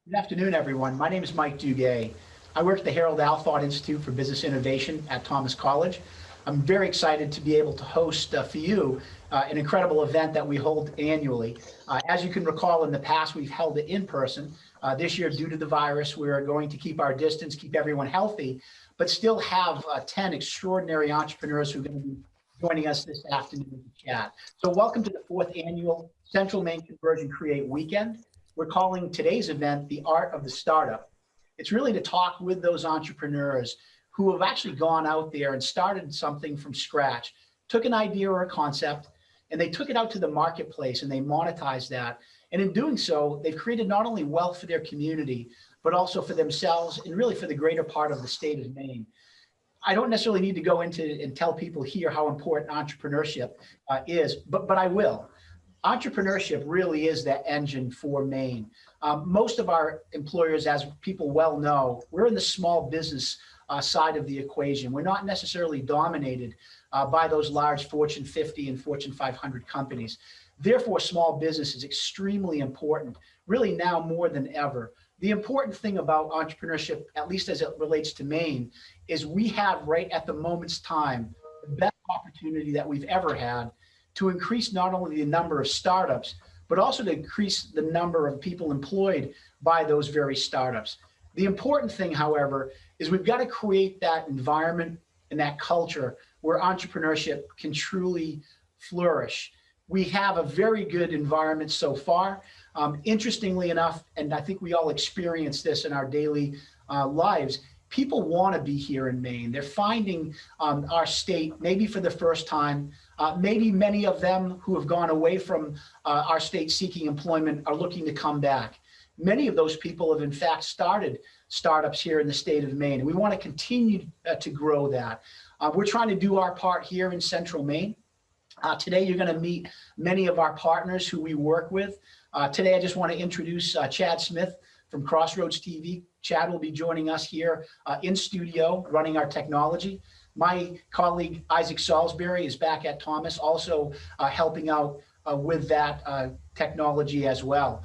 Good afternoon, everyone. My name is Mike Duguay. I work at the Alfond Institute for Business Innovation at Tortoise College. I'm very excited to be able to host for you an incredible event that we hold annually. As you can recall, in the past, we've held it in person. This year, due to the virus, we're going to keep our distance, keep everyone healthy, but still have 10 extraordinary entrepreneurs who are going to be joining us this afternoon to chat. So welcome to the 4th annual Central Maine Converge and Create Weekend. We're calling today's event the Art of the Startup. It's really to talk with those entrepreneurs who have actually gone out there and started something from scratch, took an idea or a concept, and they took it out to the marketplace and they monetized that. And in doing so, they've created not only wealth for their community, but also for themselves and really for the greater part of the state of Maine. I don't necessarily need to go into and tell people here how important entrepreneurship is, but I will. Entrepreneurship really is that engine for Maine. Most of our employers, as people well know, we're in the small business side of the equation. We're not necessarily dominated by those large Fortune 50 and Fortune 500 companies. Therefore, small business is extremely important, really now more than ever. The important thing about entrepreneurship, at least as it relates to Maine, is we have right at the moment's time the best opportunity that we've ever had to increase not only the number of startups, but also to increase the number of people employed by those very startups. The important thing, however, is we've got to create that environment and that culture where entrepreneurship can truly flourish. We have a very good environment so far. Interestingly enough, and I think we all experience this in our daily lives, people want to be here in Maine. They're finding our state, maybe for the first time. Maybe many of them who have gone away from our state seeking employment are looking to come back. Many of those people have in fact started startups here in the state of Maine, and we want to continue to grow that. We're trying to do our part here in Central Maine. Today, you're going to meet many of our partners who we work with. Today, I just want to introduce Chad Smith from Crossroads TV. Chad will be joining us here in studio, running our technology. My colleague, Isaac Salisbury, is back at Thomas, also helping out with that technology as well.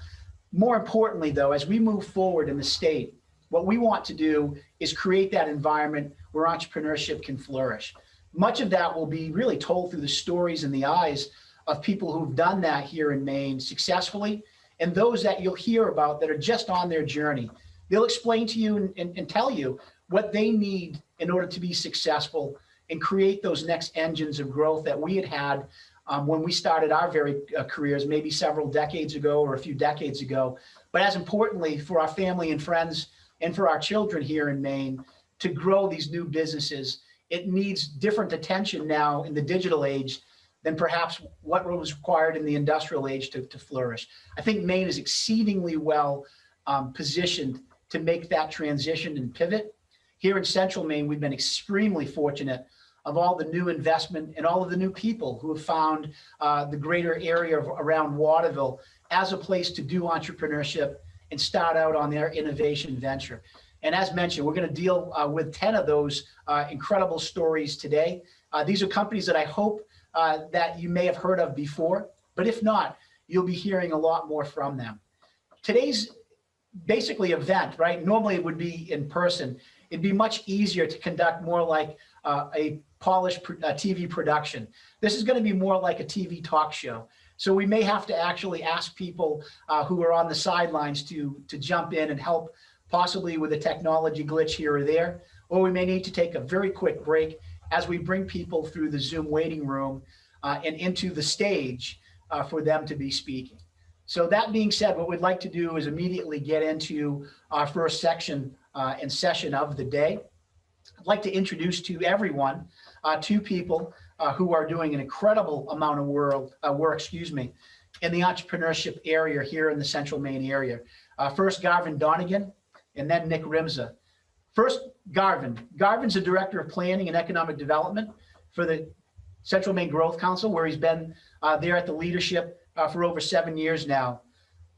More importantly, though, as we move forward in the state, what we want to do is create that environment where entrepreneurship can flourish. Much of that will be really told through the stories and the eyes of people who've done that here in Maine successfully, and those that you'll hear about that are just on their journey. They'll explain to you and tell you what they need in order to be successful and create those next engines of growth that we had when we started our very careers, maybe several decades ago or a few decades ago. But as importantly, for our family and friends and for our children here in Maine, to grow these new businesses, it needs different attention now in the digital age than perhaps what was required in the industrial age to flourish. I think Maine is exceedingly well positioned to make that transition and pivot. Here in Central Maine, we've been extremely fortunate of all the new investment and all of the new people who have found the greater area around Waterville as a place to do entrepreneurship and start out on their innovation venture. And as mentioned, we're going to deal with 10 of those incredible stories today. These are companies that I hope that you may have heard of before, but if not, you'll be hearing a lot more from them. Today's basically event, right? Normally it would be in person. It'd be much easier to conduct more like a polished TV production. This is going to be more like a TV talk show. So we may have to actually ask people who are on the sidelines to jump in and help, possibly with a technology glitch here or there, or we may need to take a very quick break as we bring people through the Zoom waiting room and into the stage for them to be speaking. So that being said, what we'd like to do is immediately get into our first section and session of the day. I'd like to introduce to everyone two people who are doing an incredible amount of work, in the entrepreneurship area here in the Central Maine area. First, Garvan Donegan, and then Nick Rimsa. First, Garvan. Garvan's the Director of Planning and Economic Development for the Central Maine Growth Council, where he's been there at the leadership for over 7 years now.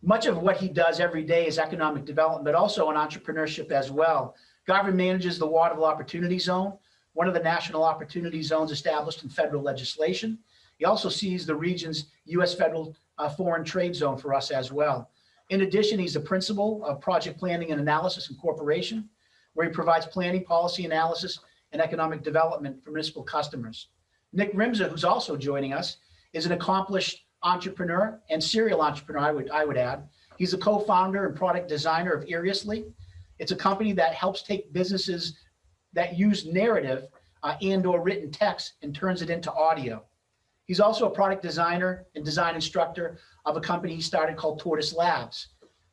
Much of what he does every day is economic development, but also on entrepreneurship as well. Garvan manages the Waterville Opportunity Zone, one of the national opportunity zones established in federal legislation. He also sees the region's U.S. federal foreign trade zone for us as well. In addition, he's a principal of project planning and analysis and corporation, where he provides planning, policy analysis, and economic development for municipal customers. Nick Rimsa, who's also joining us, is an accomplished entrepreneur and serial entrepreneur, I would add. He's a co-founder and product designer of Eariously. It's a company that helps take businesses that use narrative and or written text and turns it into audio. He's also a product designer and design instructor of a company he started called Tortoiselabs.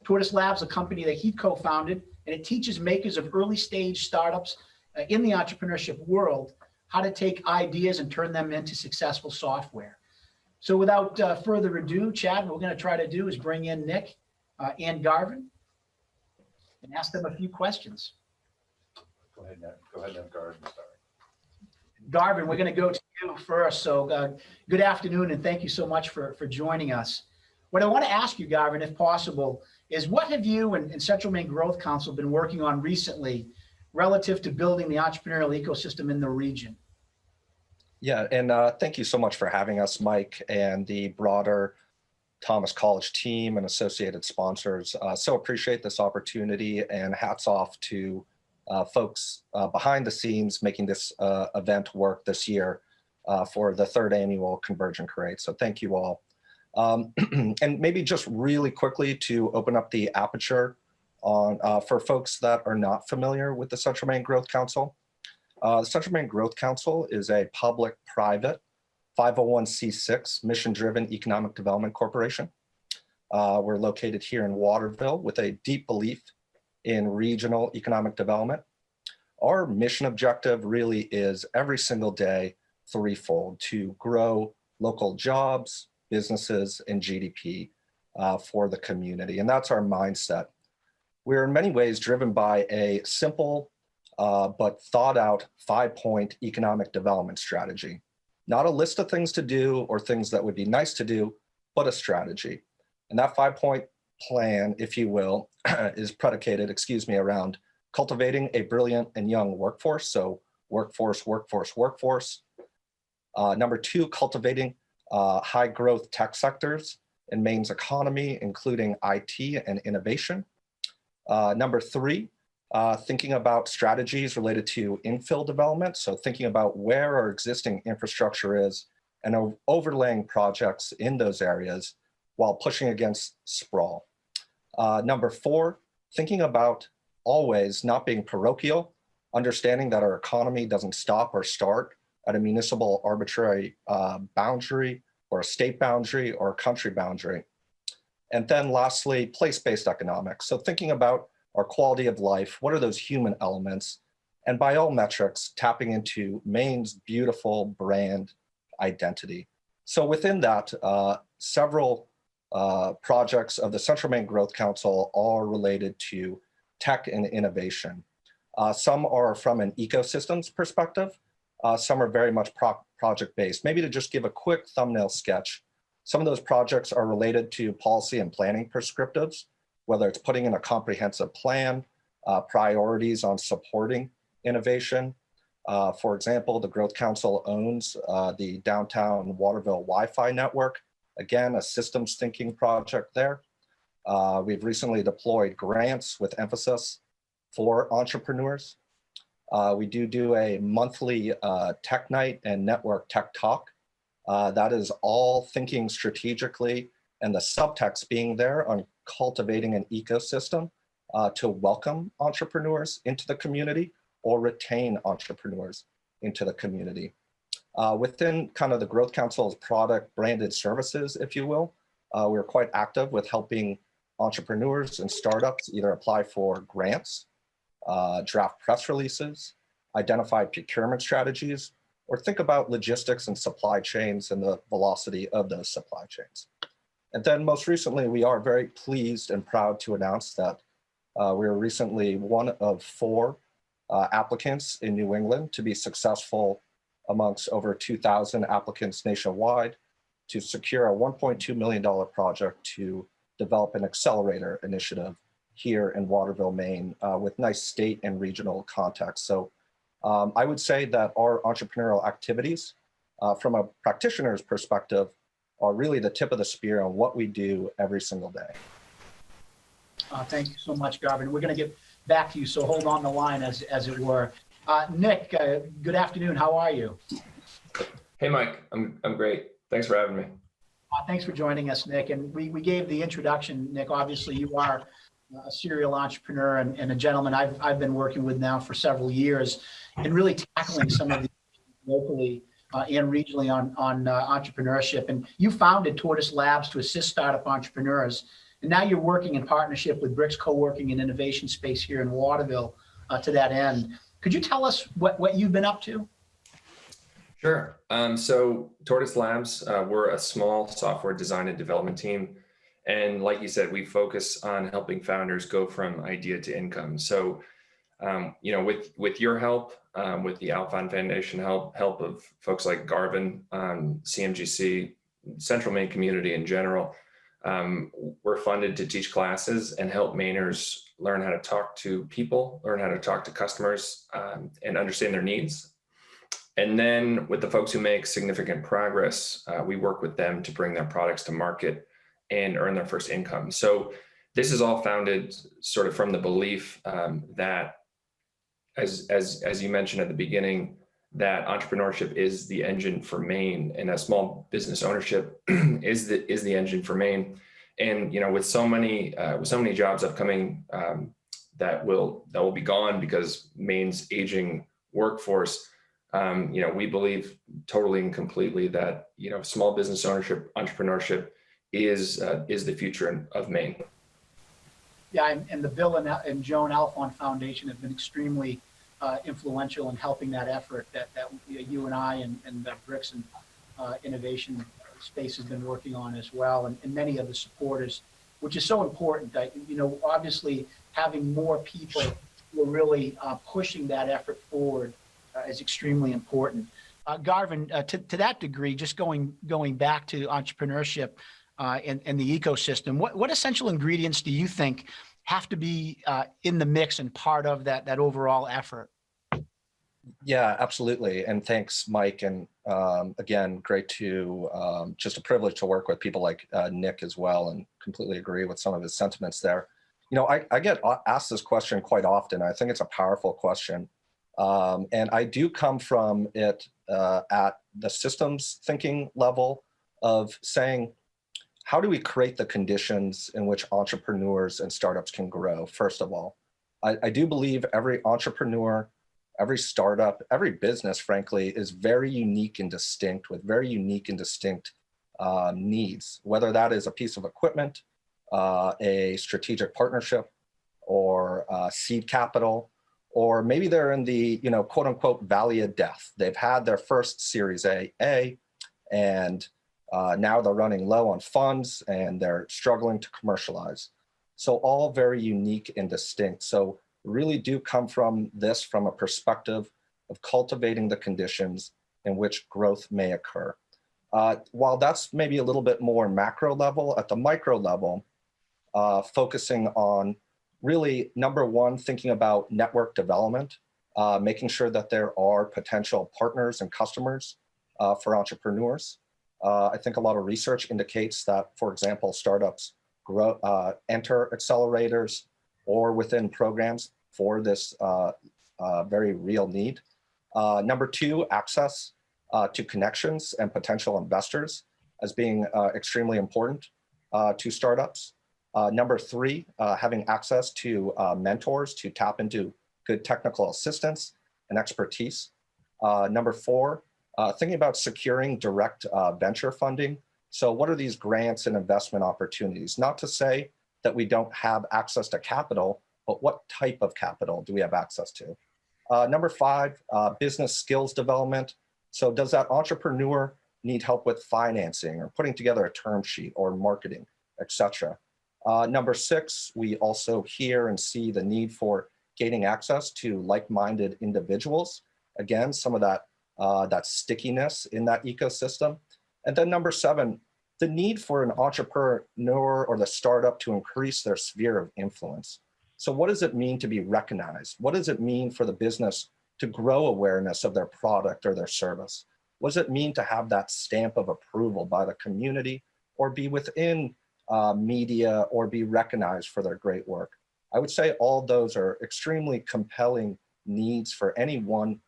Tortoiselabs, a company that he co-founded, and it teaches makers of early stage startups in the entrepreneurship world how to take ideas and turn them into successful software. So without further ado, Chad, what we're going to try to do is bring in Nick and Garvan and ask them a few questions. Go ahead and have Garvan start. Garvan, we're going to go to you first. So good afternoon, and thank you so much for joining us. What I want to ask you, Garvan, if possible, is what have you and Central Maine Growth Council been working on recently relative to building the entrepreneurial ecosystem in the region? Yeah, and thank you so much for having us, Mike, and the broader Thomas College team and associated sponsors. So appreciate this opportunity, and hats off to folks behind the scenes making this event work this year for the third annual Converge and Create. So thank you all. And maybe just really quickly to open up the aperture on for folks that are not familiar with the Central Maine Growth Council. The Central Maine Growth Council is a public-private 501c6 mission-driven economic development corporation. We're located here in Waterville with a deep belief in regional economic development. Our mission objective really is every single day threefold: to grow local jobs, businesses, and GDP for the community. And that's our mindset. We're in many ways driven by a simple but thought out 5-point economic development strategy. Not a list of things to do or things that would be nice to do, but a strategy. And that 5-point plan, if you will, is predicated, around cultivating a brilliant and young workforce. So workforce. Number 2, cultivating high growth tech sectors in Maine's economy, including IT and innovation. Number 3, thinking about strategies related to infill development. So thinking about where our existing infrastructure is and overlaying projects in those areas while pushing against sprawl. Number 4, thinking about always not being parochial, understanding that our economy doesn't stop or start at a municipal arbitrary boundary or a state boundary or a country boundary. And then lastly, place-based economics. So thinking about our quality of life, what are those human elements? And by all metrics, tapping into Maine's beautiful brand identity. So within that, several projects of the Central Maine Growth Council are related to tech and innovation. Some are from an ecosystems perspective. Some are very much project-based. Maybe to just give a quick thumbnail sketch, some of those projects are related to policy and planning prescriptives, whether it's putting in a comprehensive plan, priorities on supporting innovation. For example, the Growth Council owns the downtown Waterville Wi-Fi network. Again, a systems thinking project there. We've recently deployed grants with emphasis for entrepreneurs. We do a monthly tech night and network tech talk. That is all thinking strategically, and the subtext being there on cultivating an ecosystem to welcome entrepreneurs into the community or retain entrepreneurs into the community. Within kind of the Growth Council's product branded services, if you will, we're quite active with helping entrepreneurs and startups either apply for grants, draft press releases, identify procurement strategies, or think about logistics and supply chains and the velocity of those supply chains. And then most recently, we are very pleased and proud to announce that we were recently one of 4 applicants in New England to be successful amongst over 2,000 applicants nationwide to secure a $1.2 million project to develop an accelerator initiative here in Waterville, Maine, with nice state and regional context. So I would say that our entrepreneurial activities from a practitioner's perspective are really the tip of the spear on what we do every single day. Thank you so much, Garvan. We're going to get back to you, so hold on the line, as it were. Nick, good afternoon. How are you? Hey, Mike. I'm great. Thanks for having me. Thanks for joining us, Nick. And we gave the introduction, Nick. Obviously, you are a serial entrepreneur and a gentleman I've been working with now for several years, and really tackling some of the locally and regionally on entrepreneurship. And you founded Tortoiselabs to assist startup entrepreneurs. And now you're working in partnership with Bricks Co-working and Innovation Space here in Waterville to that end. Could you tell us what you've been up to? Sure. So Tortoiselabs, we're a small software design and development team. And like you said, we focus on helping founders go from idea to income. So, with your help, with the Alfond Foundation help of folks like Garvan, CMGC, Central Maine community in general, we're funded to teach classes and help Mainers learn how to talk to people, learn how to talk to customers, and understand their needs. And then with the folks who make significant progress, we work with them to bring their products to market and earn their first income. So this is all founded sort of from the belief that, as you mentioned at the beginning, that entrepreneurship is the engine for Maine, and that small business ownership is the engine for Maine. And with so many jobs upcoming that will be gone because Maine's aging workforce, we believe totally and completely that small business ownership, entrepreneurship is the future of Maine. Yeah, and the Bill and Joan Alfond Foundation have been extremely influential in helping that effort that you and I and Bricks and Innovation Space has been working on as well, and many of the supporters, which is so important. Obviously having more people who are really pushing that effort forward is extremely important. Garvan, to that degree, just going back to entrepreneurship and the ecosystem, what essential ingredients do you think have to be in the mix and part of that overall effort? Yeah, absolutely. And thanks, Mike. And again, great to just a privilege to work with people like Nick as well, and completely agree with some of his sentiments there. I get asked this question quite often. I think it's a powerful question. And I do come from it at the systems thinking level of saying, how do we create the conditions in which entrepreneurs and startups can grow, first of all? I do believe every entrepreneur, every startup, every business, frankly, is very unique and distinct, with very unique and distinct needs, whether that is a piece of equipment, a strategic partnership, or seed capital, or maybe they're in the quote unquote valley of death. They've had their first Series A, and now they're running low on funds and they're struggling to commercialize. So all very unique and distinct. So really do come from a perspective of cultivating the conditions in which growth may occur. While that's maybe a little bit more macro level, at the micro level, focusing on really, number one, thinking about network development, making sure that there are potential partners and customers for entrepreneurs. I think a lot of research indicates that, for example, startups enter accelerators or within programs for this very real need. Number two, access to connections and potential investors as being extremely important to startups. Number three, having access to mentors to tap into good technical assistance and expertise. Number four, thinking about securing direct venture funding. So what are these grants and investment opportunities? Not to say that we don't have access to capital, but what type of capital do we have access to? Number five, business skills development. So does that entrepreneur need help with financing or putting together a term sheet or marketing, et cetera? Number six, we also hear and see the need for gaining access to like-minded individuals. Again, some of that stickiness in that ecosystem. And then number seven, the need for an entrepreneur or the startup to increase their sphere of influence. So what does it mean to be recognized? What does it mean for the business to grow awareness of their product or their service? What does it mean to have that stamp of approval by the community or be within media, or be recognized for their great work. I would say all those are extremely compelling needs for any one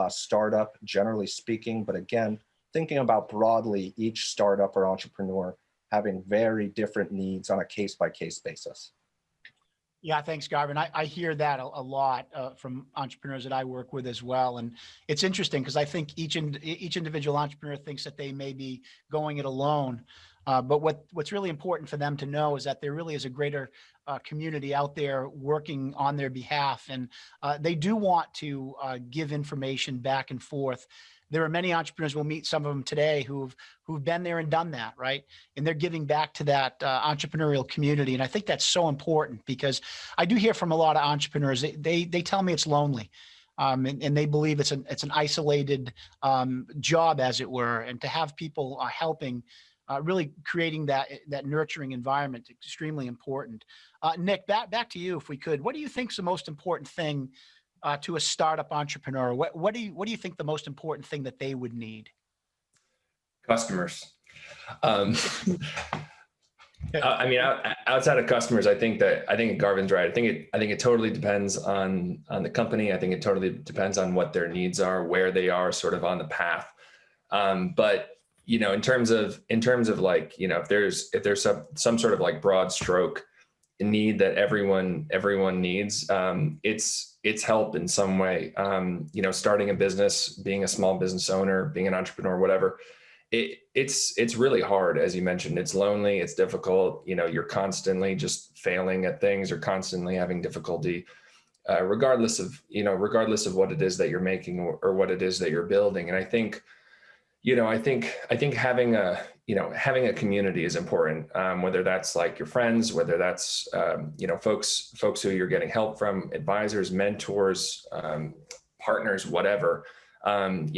startup, generally speaking. But again, thinking about broadly, each startup or entrepreneur having very different needs on a case-by-case basis. Yeah, thanks, Garvan. I hear that a lot from entrepreneurs that I work with as well. And it's interesting because I think each individual entrepreneur thinks that they may be going it alone. But what's really important for them to know is that there really is a greater community out there working on their behalf. And they do want to give information back and forth. There are many entrepreneurs, we'll meet some of them today, who've been there and done that, right? And they're giving back to that entrepreneurial community. And I think that's so important because I do hear from a lot of entrepreneurs, they tell me it's lonely. And they believe it's an isolated job, as it were, and to have people helping, really creating that nurturing environment, extremely important. Nick, back to you, if we could. What do you think is the most important thing to a startup entrepreneur? What do you think the most important thing that they would need? Customers. I mean, outside of customers, I think Garvin's right. I think it totally depends on the company. I think it totally depends on what their needs are, where they are sort of on the path. But you know, in terms of like, you know, if there's some sort of like broad stroke need that everyone needs, it's help in some way. You know, starting a business, being a small business owner, being an entrepreneur, whatever. It's really hard, as you mentioned. It's lonely, it's difficult. You know, you're constantly just failing at things, or constantly having difficulty, regardless of what it is that you're making or what it is that you're building. And I think having a community is important, whether that's like your friends, whether that's, folks who you're getting help from, advisors, mentors, partners, whatever. Everyone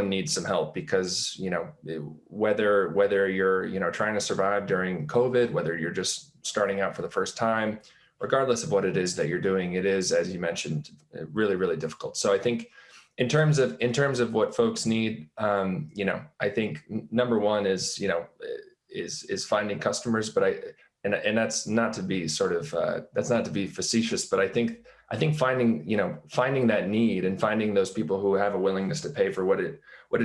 needs some help because, you know, whether you're, trying to survive during COVID, whether you're just starting out for the first time, regardless of what it is that you're doing, it is, as you mentioned, really, really difficult. So I think in terms of what folks need, I think number one is finding customers, but that's not to be facetious, but I think finding that need and finding those people who have a willingness to pay for what it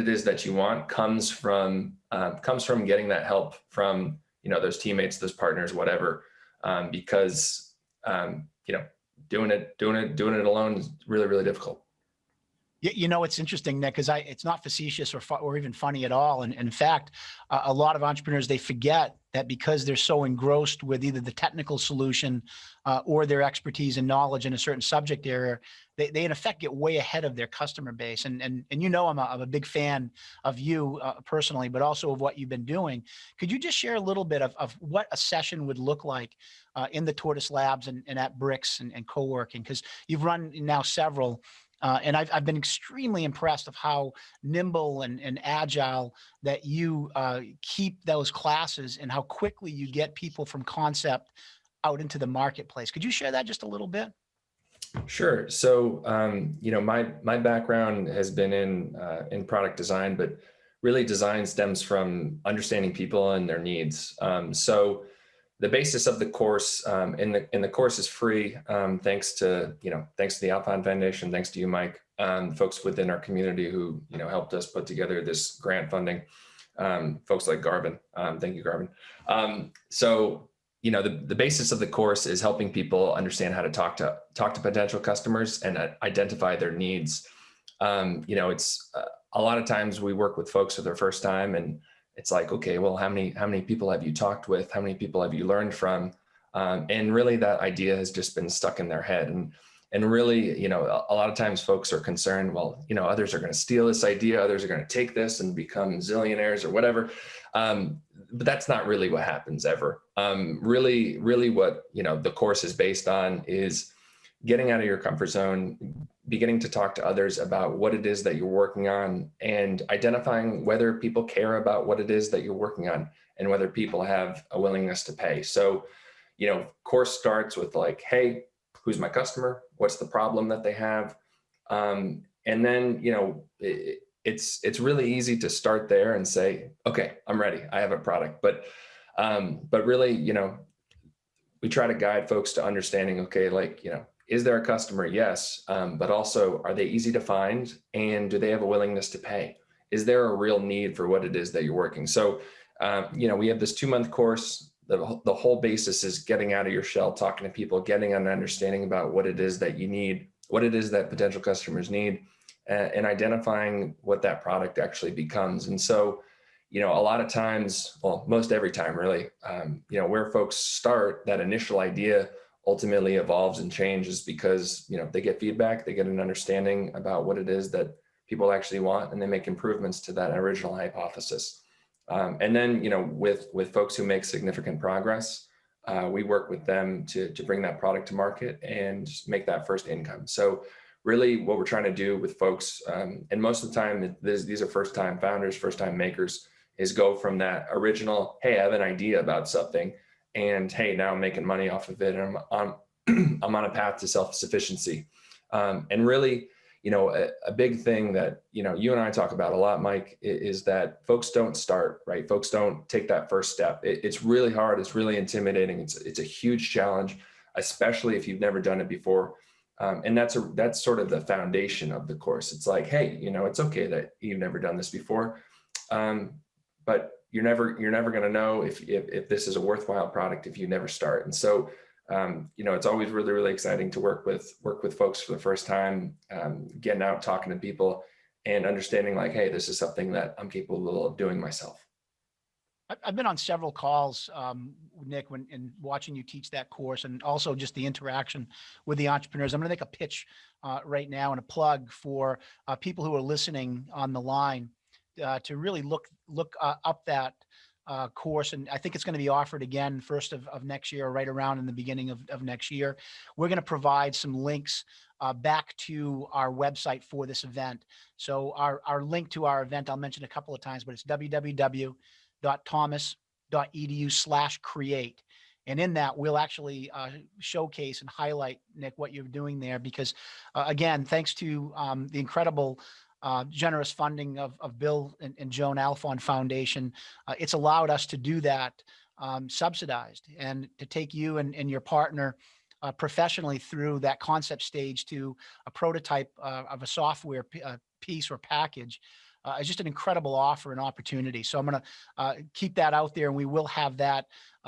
is that you want comes from getting that help from, those teammates, those partners, whatever, because doing it alone is really, really difficult. You know, it's interesting, Nick, because it's not facetious or even funny at all. And in fact, a lot of entrepreneurs, they forget that because they're so engrossed with either the technical solution or their expertise and knowledge in a certain subject area, they in effect get way ahead of their customer base. And I'm a big fan of you personally, but also of what you've been doing. Could you just share a little bit of what a session would look like in the Tortoiselabs and at Bricks and co-working? Because you've run now several. And I've been extremely impressed of how nimble and agile that you keep those classes and how quickly you get people from concept out into the marketplace. Could you share that just a little bit? Sure. So, my background has been in product design, but really design stems from understanding people and their needs. So the basis of the course, and the course is free, thanks to the Alfond Foundation, thanks to you, Mike, folks within our community who, helped us put together this grant funding, folks like Garvan. Thank you, Garvan. So, the basis of the course is helping people understand how to talk to potential customers and identify their needs. It's a lot of times we work with folks for their first time, and it's like, okay, well, how many people have you talked with? How many people have you learned from? And really that idea has just been stuck in their head. And really, a lot of times folks are concerned, well, others are going to steal this idea. Others are going to take this and become zillionaires or whatever. But that's not really what happens ever. Really what, the course is based on is getting out of your comfort zone, beginning to talk to others about what it is that you're working on, and identifying whether people care about what it is that you're working on and whether people have a willingness to pay. So, course starts with like, hey, who's my customer? What's the problem that they have? And then, it's really easy to start there and say, okay, I'm ready. I have a product. But But really, we try to guide folks to understanding, okay, is there a customer? Yes. But also, are they easy to find? And do they have a willingness to pay? Is there a real need for what it is that you're working? So, we have this 2-month course. The whole basis is getting out of your shell, talking to people, getting an understanding about what it is that you need, what it is that potential customers need, and identifying what that product actually becomes. And so, a lot of times, well, most every time really, where folks start, that initial idea ultimately evolves and changes because, they get feedback, they get an understanding about what it is that people actually want, and they make improvements to that original hypothesis. And then, with folks who make significant progress, we work with them to bring that product to market and make that first income. So really what we're trying to do with folks, and most of the time, these are first-time founders, first-time makers, is go from that original, hey, I have an idea about something, and hey, now I'm making money off of it, and I'm on a path to self-sufficiency. And really, a big thing that, you and I talk about a lot, Mike, is that folks don't start, right? Folks don't take that first step. It's really hard. It's really intimidating. It's a huge challenge, especially if you've never done it before. And that's sort of the foundation of the course. It's like, hey, it's okay that you've never done this before. But you're never going to know if this is a worthwhile product if you never start. And so, it's always really, really exciting to work with folks for the first time, getting out, talking to people, and understanding like, hey, this is something that I'm capable of doing myself. I've been on several calls, Nick, and watching you teach that course, and also just the interaction with the entrepreneurs. I'm going to make a pitch right now and a plug for people who are listening on the line to really look up that course. And I think it's going to be offered again first of next year, right around in the beginning of next year. We're going to provide some links back to our website for this event. So our link to our event, I'll mention a couple of times, but it's www.thomas.edu/create. And in that, we'll actually showcase and highlight, Nick, what you're doing there, because again, thanks to the incredible generous funding of Bill and Joan Alfond Foundation, it's allowed us to do that subsidized, and to take you and your partner professionally through that concept stage to a prototype of a software piece or package. It's just an incredible offer and opportunity. So I'm going to keep that out there, and we will have that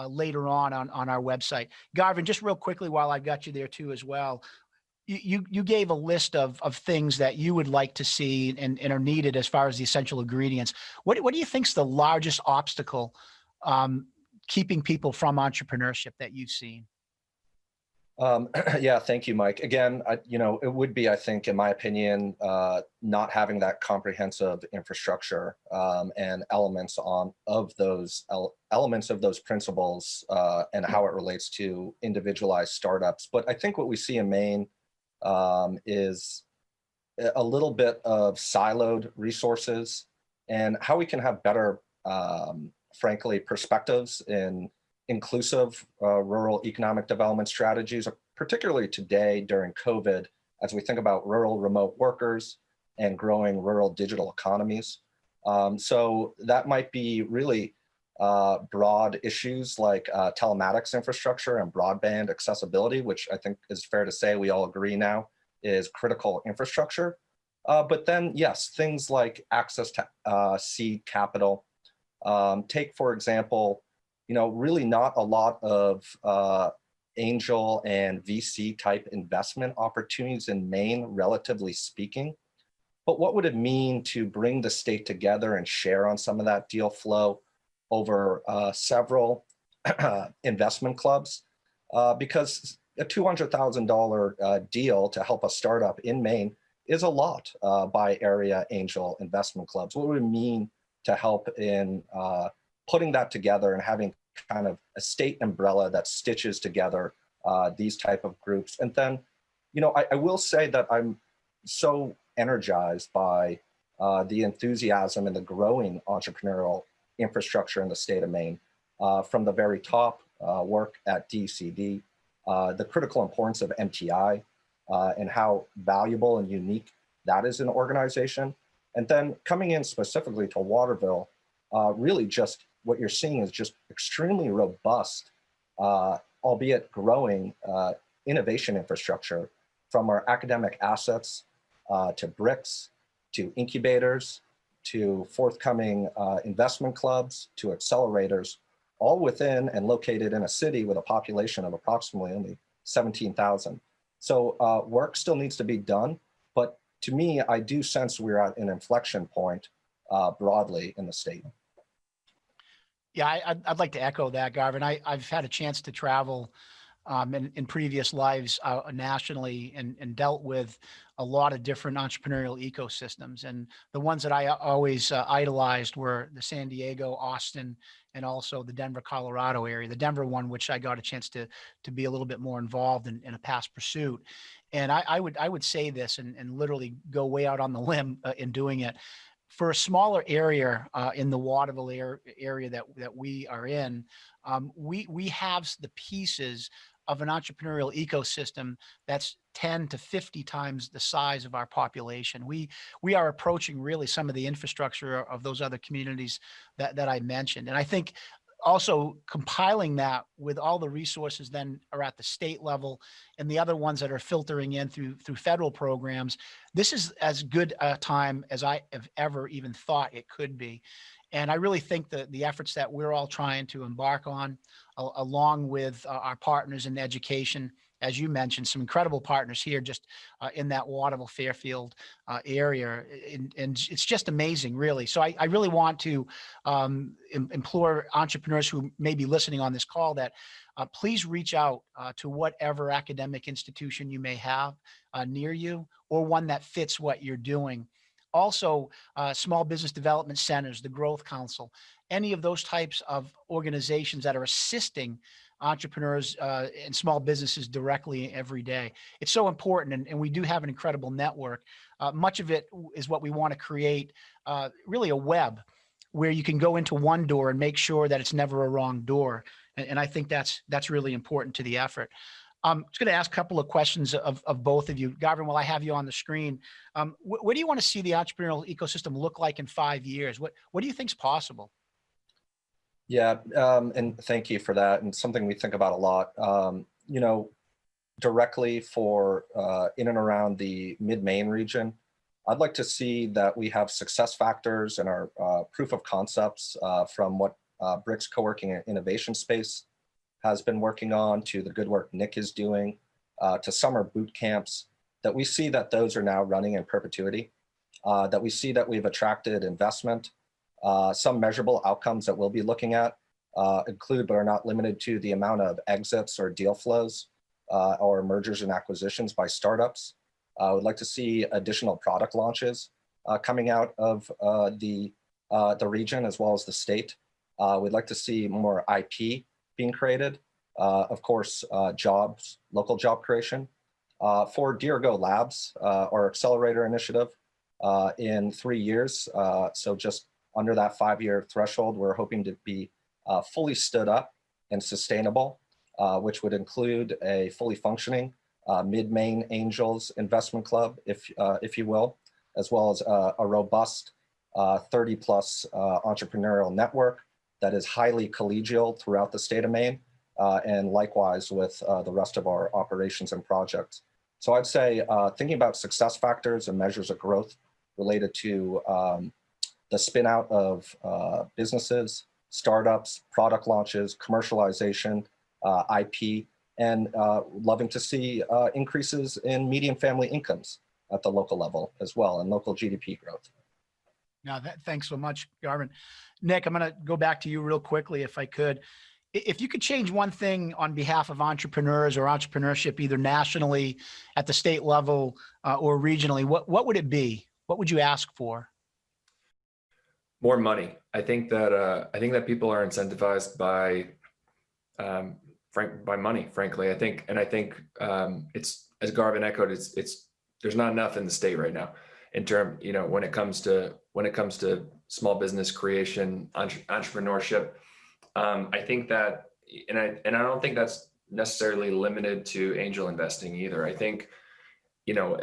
later on our website. Garvan, just real quickly while I've got you there too as well, you gave a list of things that you would like to see and are needed as far as the essential ingredients. What do you think is the largest obstacle keeping people from entrepreneurship that you've seen? Yeah, thank you, Mike. Again, it would be, I think, in my opinion, not having that comprehensive infrastructure and elements of those principles and how it relates to individualized startups. But I think what we see in Maine is a little bit of siloed resources, and how we can have better, frankly, perspectives in inclusive rural economic development strategies, particularly today during COVID, as we think about rural remote workers and growing rural digital economies. So that might be really broad issues like telematics infrastructure and broadband accessibility, which I think is fair to say we all agree now is critical infrastructure. But then, yes, things like access to seed capital. Take, for example, really not a lot of angel and VC type investment opportunities in Maine, relatively speaking. But what would it mean to bring the state together and share on some of that deal flow over several investment clubs? Because a $200,000 deal to help a startup in Maine is a lot by area angel investment clubs. What would it mean to help in putting that together and having kind of a state umbrella that stitches together these type of groups? And then, I will say that I'm so energized by the enthusiasm and the growing entrepreneurial infrastructure in the state of Maine, from the very top work at DCD, the critical importance of MTI and how valuable and unique that is an organization. And then coming in specifically to Waterville, really just what you're seeing is just extremely robust, albeit growing innovation infrastructure from our academic assets to bricks, to incubators, to forthcoming investment clubs, to accelerators, all within and located in a city with a population of approximately only 17,000. So work still needs to be done, but to me, I do sense we're at an inflection point broadly in the state. Yeah, I'd like to echo that, Garvin. I've had a chance to travel in previous lives nationally and dealt with a lot of different entrepreneurial ecosystems. And the ones that I always idolized were the San Diego, Austin, and also the Denver, Colorado area. The Denver one, which I got a chance to be a little bit more involved in a past pursuit. And I would say this and literally go way out on the limb in doing it. For a smaller area in the Waterville area that we are in, we have the pieces of an entrepreneurial ecosystem that's 10 to 50 times the size of our population. We are approaching really some of the infrastructure of those other communities that I mentioned. And I think also compiling that with all the resources then are at the state level and the other ones that are filtering in through federal programs, this is as good a time as I have ever even thought it could be. And I really think that the efforts that we're all trying to embark on, along with our partners in education, as you mentioned, some incredible partners here just in that Waterville Fairfield area. And it's just amazing, really. So I really want to implore entrepreneurs who may be listening on this call that please reach out to whatever academic institution you may have near you or one that fits what you're doing. Also, small business development centers, the Growth Council, any of those types of organizations that are assisting entrepreneurs and small businesses directly every day. It's so important, and we do have an incredible network. Much of it is what we want to create, really a web where you can go into one door and make sure that it's never a wrong door. And I think that's really important to the effort. I'm just going to ask a couple of questions of both of you. Garvin, while I have you on the screen, where do you want to see the entrepreneurial ecosystem look like in 5 years? What do you think is possible? Yeah, and thank you for that. And something we think about a lot, you know, directly for in and around the mid-Maine region, I'd like to see that we have success factors in our proof of concepts from what Bricks Co-working and Innovation Space has been working on, to the good work Nick is doing, to summer boot camps, that we see that those are now running in perpetuity, that we see that we've attracted investment. Some measurable outcomes that we'll be looking at include, but are not limited to, the amount of exits or deal flows or mergers and acquisitions by startups. I would like to see additional product launches coming out of the region as well as the state. We'd like to see more IP being created. Of course, jobs, local job creation. For Dirigo Labs, our accelerator initiative in 3 years, so just under that 5-year threshold, we're hoping to be fully stood up and sustainable, which would include a fully functioning mid-Maine Angels Investment Club, if you will, as well as a robust 30-plus entrepreneurial network that is highly collegial throughout the state of Maine, and likewise with the rest of our operations and projects. So I'd say thinking about success factors and measures of growth related to the spin out of businesses, startups, product launches, commercialization, IP, and loving to see increases in median family incomes at the local level as well, and local GDP growth. Now, thanks so much, Garvin. Nick, I'm going to go back to you real quickly, if I could. If you could change one thing on behalf of entrepreneurs or entrepreneurship, either nationally, at the state level, or regionally, what would it be? What would you ask for? More money. I think that people are incentivized by money, frankly. I think it's, as Garvin echoed, it's there's not enough in the state right now in term, you know, when it comes to small business creation, entrepreneurship. I think that, and I don't think that's necessarily limited to angel investing either. I think, you know,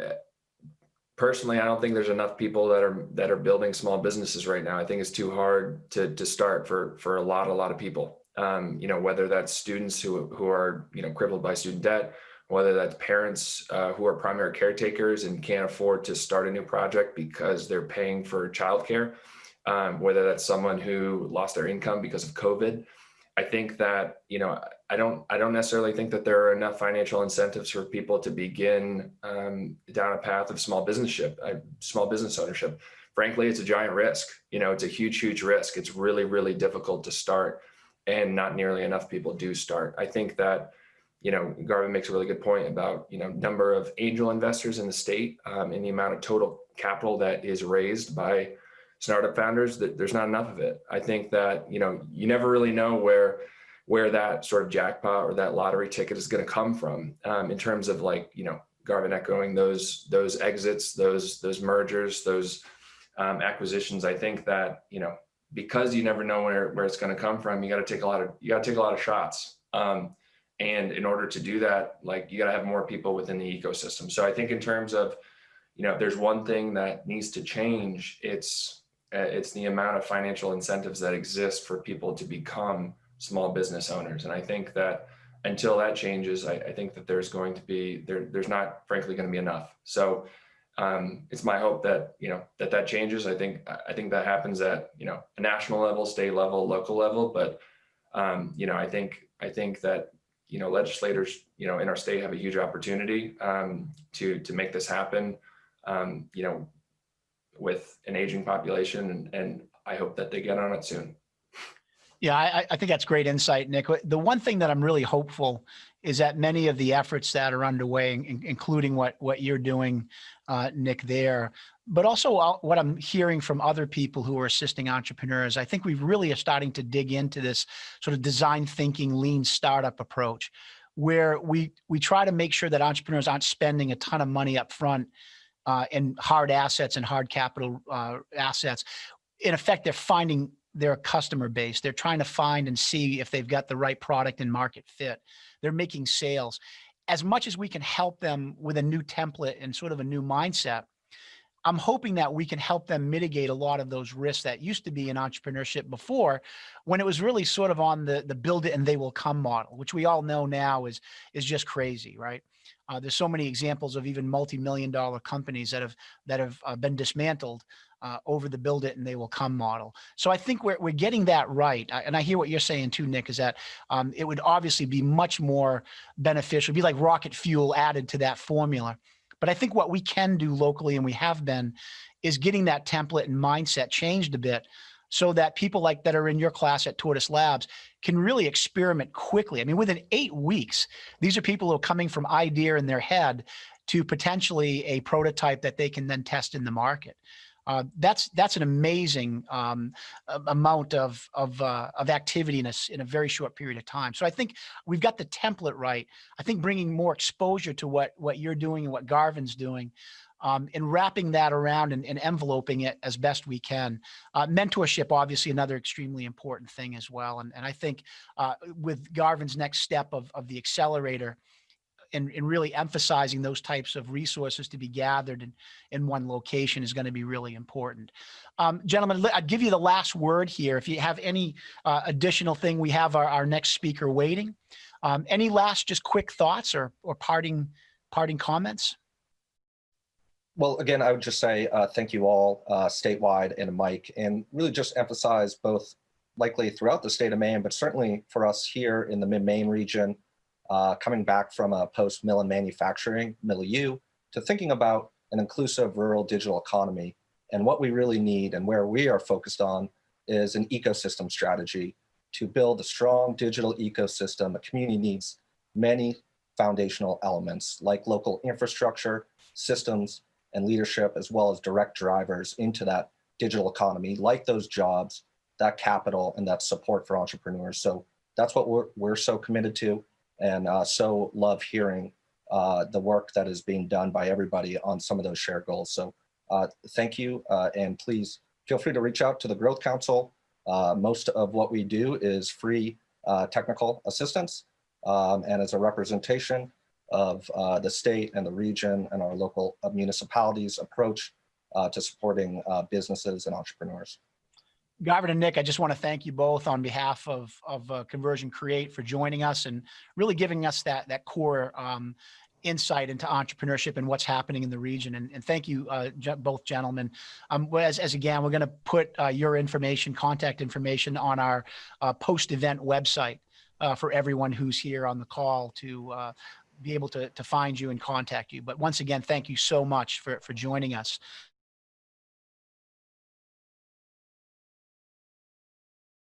personally, I don't think there's enough people that are building small businesses right now. I think it's too hard to start for a lot of people. Whether that's students who are crippled by student debt, whether that's parents who are primary caretakers and can't afford to start a new project because they're paying for childcare, whether that's someone who lost their income because of COVID. I think that, I don't necessarily think that there are enough financial incentives for people to begin down a path of small business ownership. Frankly, it's a giant risk. It's a huge risk. It's really, really difficult to start, and not nearly enough people do start. I think that, Garvan makes a really good point about, number of angel investors in the state, and the amount of total capital that is raised by startup founders, that there's not enough of it. I think that, you never really know where that sort of jackpot or that lottery ticket is going to come from, in terms of Garvan echoing those exits, those mergers, those acquisitions. I think that, because you never know where it's going to come from, you got to take a lot of shots. And in order to do that, you got to have more people within the ecosystem. So I think in terms of, if there's one thing that needs to change, it's the amount of financial incentives that exist for people to become small business owners. And I think that until that changes, I think that there's going to be, there's not frankly going to be enough. So it's my hope that, that changes. I think that happens at, a national level, state level, local level. But, I think that, legislators, in our state have a huge opportunity to make this happen, with an aging population, and I hope that they get on it soon. Yeah, I think that's great insight, Nick. The one thing that I'm really hopeful is that many of the efforts that are underway, including what you're doing, Nick, there, but also what I'm hearing from other people who are assisting entrepreneurs, I think we really are starting to dig into this sort of design thinking, lean startup approach, where we try to make sure that entrepreneurs aren't spending a ton of money up front in hard assets and hard capital assets. In effect, they're finding their customer base. They're trying to find and see if they've got the right product and market fit. They're making sales. As much as we can help them with a new template and sort of a new mindset, I'm hoping that we can help them mitigate a lot of those risks that used to be in entrepreneurship before, when it was really sort of on the build it and they will come model, which we all know now is just crazy, right? There's so many examples of even multi-million-dollar companies that have been dismantled over the build it and they will come model. So I think we're getting that right. And I hear what you're saying too, Nick, is that it would obviously be much more beneficial, it'd be like rocket fuel added to that formula. But I think what we can do locally, and we have been, is getting that template and mindset changed a bit so that people that are in your class at Tortoiselabs can really experiment quickly. I mean, within 8 weeks, these are people who are coming from idea in their head to potentially a prototype that they can then test in the market. That's an amazing amount of activity in a very short period of time. So I think we've got the template right. I think bringing more exposure to what you're doing and what Garvan's doing, and wrapping that around and enveloping it as best we can. Mentorship, obviously, another extremely important thing as well. And I think with Garvan's next step of the accelerator, and really emphasizing those types of resources to be gathered in one location is going to be really important. Gentlemen, I'd give you the last word here. If you have any additional thing, we have our next speaker waiting. Any last just quick thoughts or parting comments? Well, again, I would just say thank you all statewide and Mike, and really just emphasize both likely throughout the state of Maine, but certainly for us here in the mid-Maine region, coming back from a post-mill and manufacturing milieu to thinking about an inclusive rural digital economy. And what we really need and where we are focused on is an ecosystem strategy to build a strong digital ecosystem. A community needs many foundational elements like local infrastructure, systems, and leadership, as well as direct drivers into that digital economy, like those jobs, that capital, and that support for entrepreneurs. So that's what we're so committed to, and so love hearing the work that is being done by everybody on some of those shared goals. So thank you, and please feel free to reach out to the Growth Council. Most of what we do is free technical assistance, and as a representation, of the state and the region and our local municipalities' approach to supporting businesses and entrepreneurs. Garvan and Nick, I just want to thank you both on behalf of Converge and Create for joining us and really giving us that core insight into entrepreneurship and what's happening in the region. And thank you, both gentlemen. As again, we're going to put your information, contact information on our post-event website for everyone who's here on the call to be able to find you and contact you. But once again, thank you so much for joining us.